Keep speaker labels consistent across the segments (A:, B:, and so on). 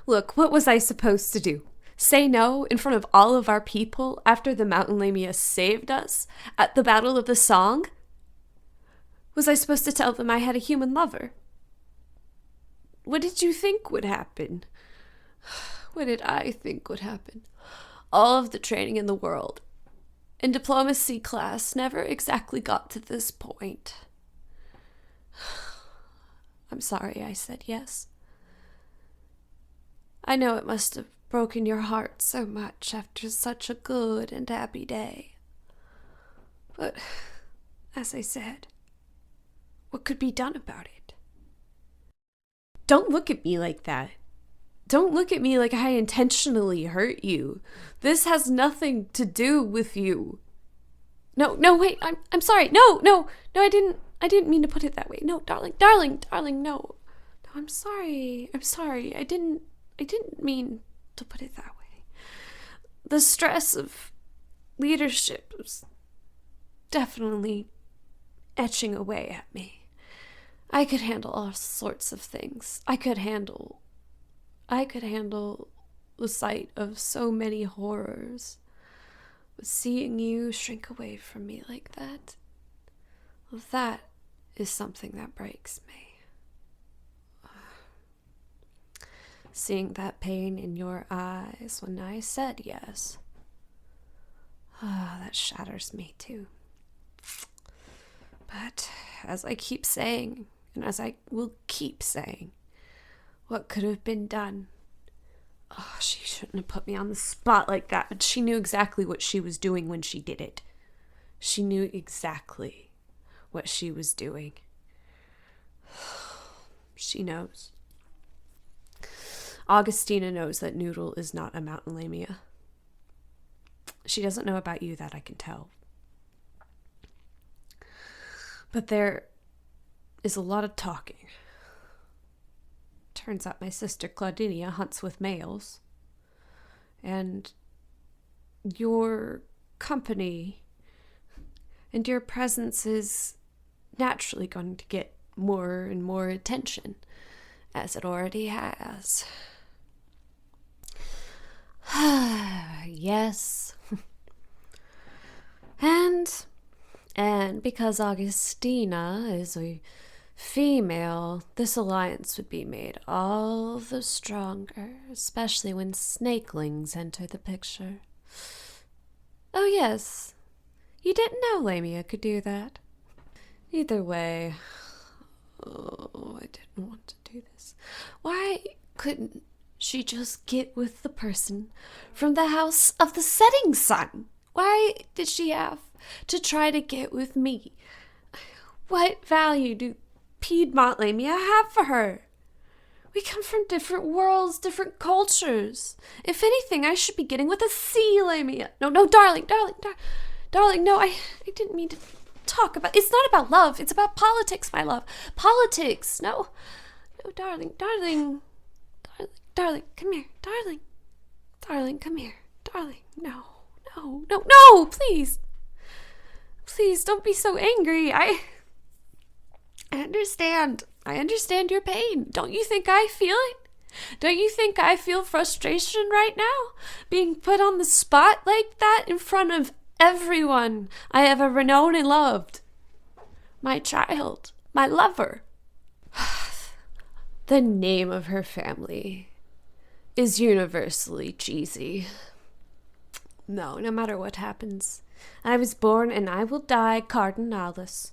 A: Look, what was I supposed to do? Say no in front of all of our people after the mountain Lamia saved us at the Battle of the Song? Was I supposed to tell them I had a human lover? What did you think would happen? What did I think would happen? All of the training in the world in diplomacy class never exactly got to this point. I'm sorry I said yes. I know it must have broken your heart so much after such a good and happy day. But, as I said, what could be done about it? Don't look at me like that. Don't look at me like I intentionally hurt you. This has nothing to do with you. No, wait, I'm sorry. No, I didn't mean to put it that way. No, darling, no. No, I'm sorry. I didn't mean to put it that way. The stress of leadership was definitely etching away at me. I could handle all sorts of things. I could handle the sight of so many horrors. But seeing you shrink away from me like that, well, that is something that breaks me. Seeing that pain in your eyes when I said yes, that shatters me too. But as I keep saying, and as I will keep saying, what could have been done? Oh, she shouldn't have put me on the spot like that, but she knew exactly what she was doing when she did it. She knew exactly what she was doing. She knows. Augustina knows that Noodle is not a mountain Lamia. She doesn't know about you, that I can tell. But there is a lot of talking. Turns out my sister Claudinia hunts with males. And your company and your presence is naturally going to get more and more attention, as it already has. Yes. And because Augustina is a female, this alliance would be made all the stronger, especially when snakelings enter the picture. Oh yes, you didn't know Lamia could do that. Either way, oh, I didn't want to do this. Why couldn't she just get with the person from the house of the setting sun? Why did she have to try to get with me? What value do Piedmont Lamia have for her? We come from different worlds, different cultures. If anything, I should be getting with a sea Lamia. No, darling, no, I didn't mean to talk about. It's not about love. It's about politics, my love. Politics. No, darling, come here, darling, come here, darling. No, please, don't be so angry. I understand your pain. Don't you think I feel it? Don't you think I feel frustration right now? Being put on the spot like that in front of everyone I have ever known and loved. My child, my lover. The name of her family is universally cheesy. No matter what happens, I was born and I will die Cardinalis.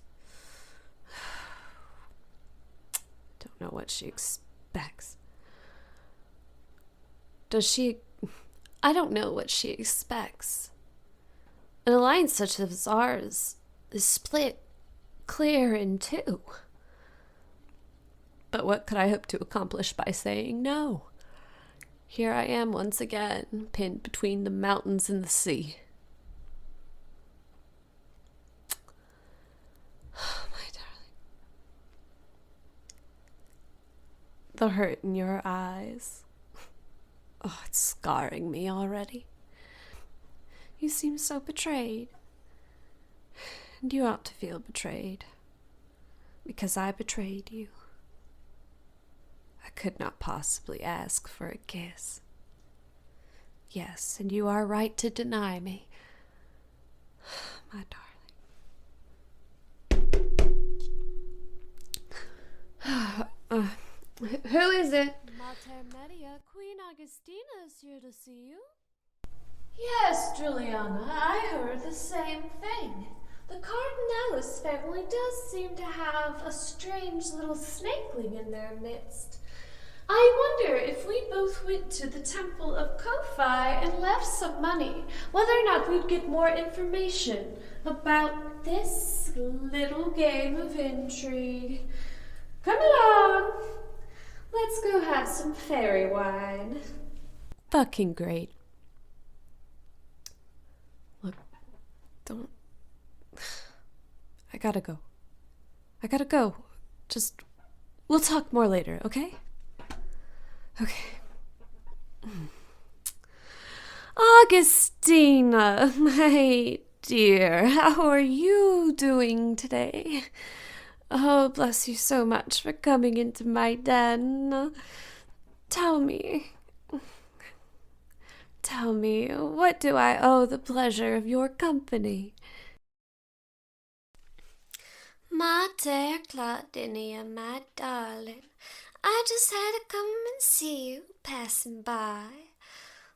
A: Don't know what she expects. I don't know what she expects. An alliance such as ours is split clear in two. But what could I hope to accomplish by saying no? Here I am once again, pinned between the mountains and the sea. Oh, my darling. The hurt in your eyes. Oh, it's scarring me already. You seem so betrayed. And you ought to feel betrayed. Because I betrayed you. I could not possibly ask for a kiss. Yes, and you are right to deny me, my darling. Who is it?
B: Mater Media, Queen Augustina is here to see you.
A: Yes, Juliana, I heard the same thing. The Cardinalis family does seem to have a strange little snakeling in their midst. I wonder if we both went to the Temple of Kofi and left some money, whether or not we'd get more information about this little game of intrigue. Come along. Let's go have some fairy wine. Fucking great. Look, don't... I gotta go. Just... We'll talk more later, okay? Okay. Augustina, my dear, how are you doing today? Oh, bless you so much for coming into my den. Tell me, what do I owe the pleasure of your company?
C: My dear Claudinia, my darling, I just had to come and see you passing by.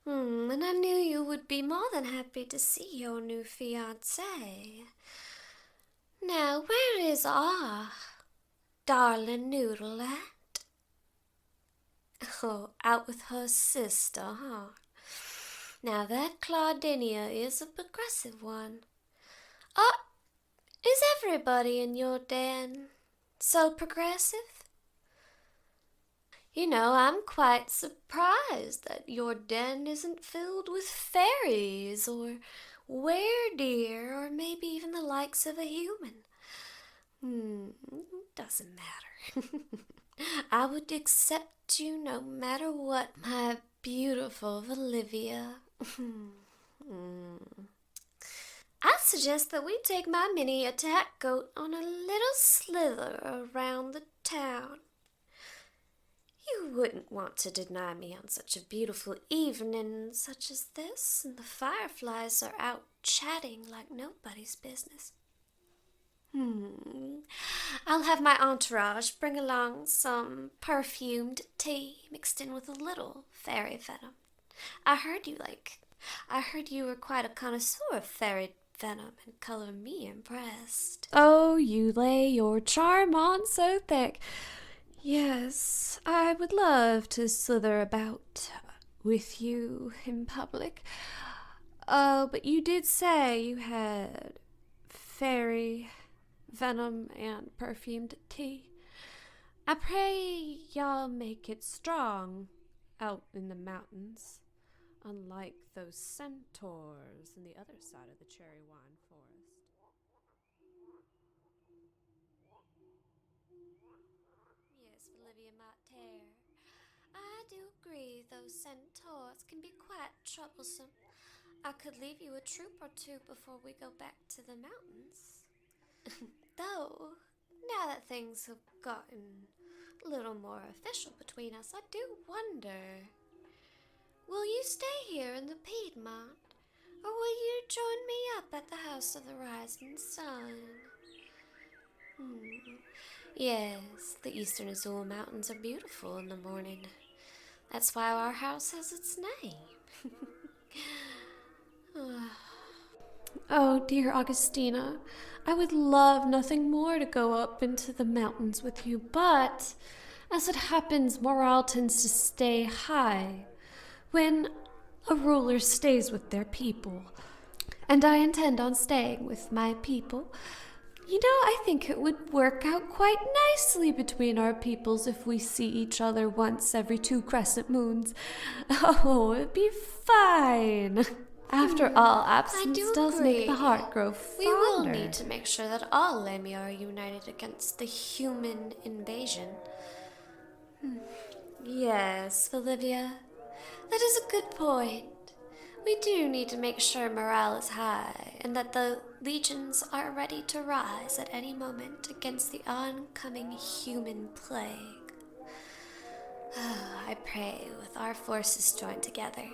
C: And I knew you would be more than happy to see your new fiancé. Now, where is our darling Noodle at? Oh, out with her sister, huh? Now that Claudinia is a progressive one. Is everybody in your den so progressive? You know, I'm quite surprised that your den isn't filled with fairies or were-deer or maybe even the likes of a human. Doesn't matter. I would accept you no matter what, my beautiful Valivia. I suggest that we take my mini attack goat on a little slither around the town. You wouldn't want to deny me on such a beautiful evening such as this, and the fireflies are out chatting like nobody's business. I'll have my entourage bring along some perfumed tea mixed in with a little fairy venom. I heard you were quite a connoisseur of fairy venom, and color me impressed.
A: Oh, you lay your charm on so thick. Yes, I would love to slither about with you in public. Oh, but you did say you had fairy venom and perfumed tea. I pray y'all make it strong out in the mountains, unlike those centaurs on the other side of the cherry wine forest.
C: Yes, Valivia Mater. I do agree those centaurs can be quite troublesome. I could leave you a troop or two before we go back to the mountains. Though, now that things have gotten a little more official between us, I do wonder, will you stay here in the Piedmont, or will you join me up at the House of the Rising Sun? Yes, the Eastern Azul Mountains are beautiful in the morning. That's why our house has its name.
A: Oh, dear Augustina, I would love nothing more to go up into the mountains with you, but as it happens, morale tends to stay high when a ruler stays with their people, and I intend on staying with my people. You know, I think it would work out quite nicely between our peoples if we see each other once every 2 crescent moons. Oh, it'd be fine. After all, absence does make the heart grow fonder.
C: We will need to make sure that all Lamia are united against the human invasion. Yes, Valivia, that is a good point. We do need to make sure morale is high and that the legions are ready to rise at any moment against the oncoming human plague. I pray with our forces joined together,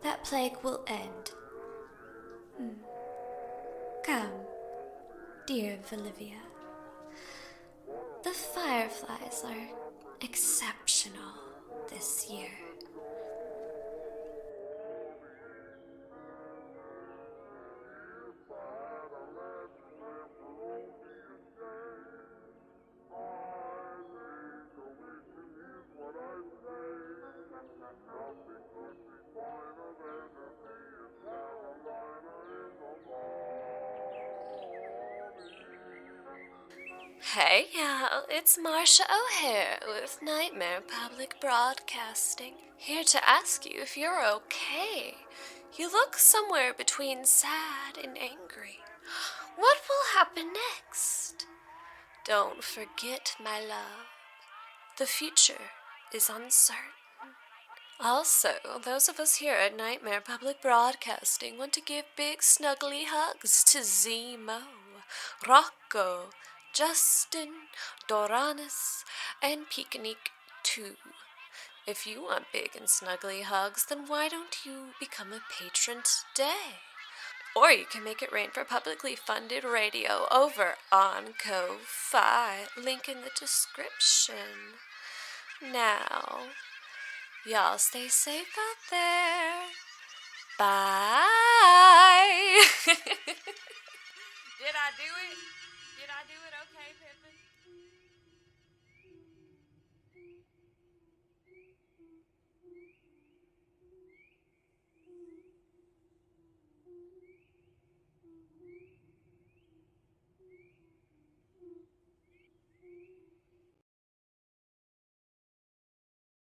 C: that plague will end. Come, dear Valivia. The fireflies are exceptional this year. Hey, y'all, it's Marsha O'Hare with Nightmare Public Broadcasting, here to ask you if you're okay. You look somewhere between sad and angry. What will happen next? Don't forget, my love, the future is uncertain. Also, those of us here at Nightmare Public Broadcasting want to give big snuggly hugs to Zemo, Rocco, Justin, Doranus, and Picnic too. If you want big and snuggly hugs, then why don't you become a patron today? Or you can make it rain for publicly funded radio over on Ko-Fi, link in the description. Now, y'all stay safe out there. Bye. Did I do it?